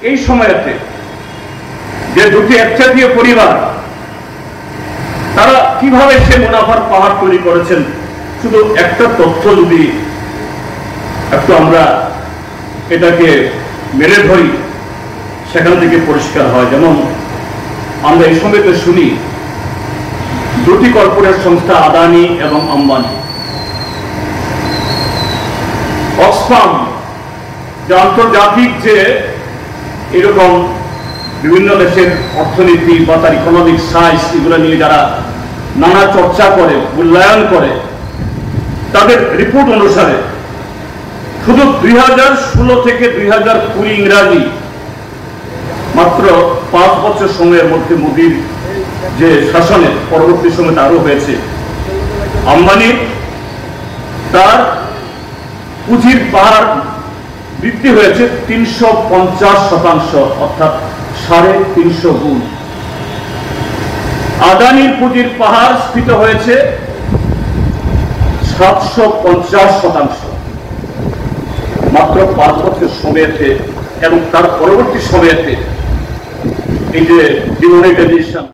এই সময়তে যে দুটি একজাতীয় পরিবার তারা কিভাবে সে মুনাফার পাহাড় তৈরি করেছেন, শুধু একটা তথ্য যদি একটু আমরা এটাকে মেলে ধরি সেখান থেকে পরিষ্কার হয়। যেমন আমরা এই সময়তে শুনি দুটি কর্পোরেট সংস্থা আদানি এবং আম্বানি, অক্সফাম যে আন্তর্জাতিক যে এরকম বিভিন্ন দেশের অর্থনীতি বা তার ইকোনমিক সাইন্স এগুলো নিয়ে যারা নানা চর্চা করে, মূল্যায়ন করে, তাদের রিপোর্ট অনুসারে শুধু 2016 থেকে 2020 ইংরাজি মাত্র 5 বছর সময়ের মধ্যে মোদীর যে শাসনের পরবর্তী সময় আরো হয়েছে, আম্বানি তার পুঁজির পাহাড় বৃদ্ধি হয়েছে 350%, অর্থাৎ 350 গুণ। আদানির পুঁজির পাহাড় স্ফীত হয়েছে 750%, মাত্র 5 বছর সময়েতে। এবং তার পরবর্তী সময়েতে এই যে ডিমনিটাইজেশন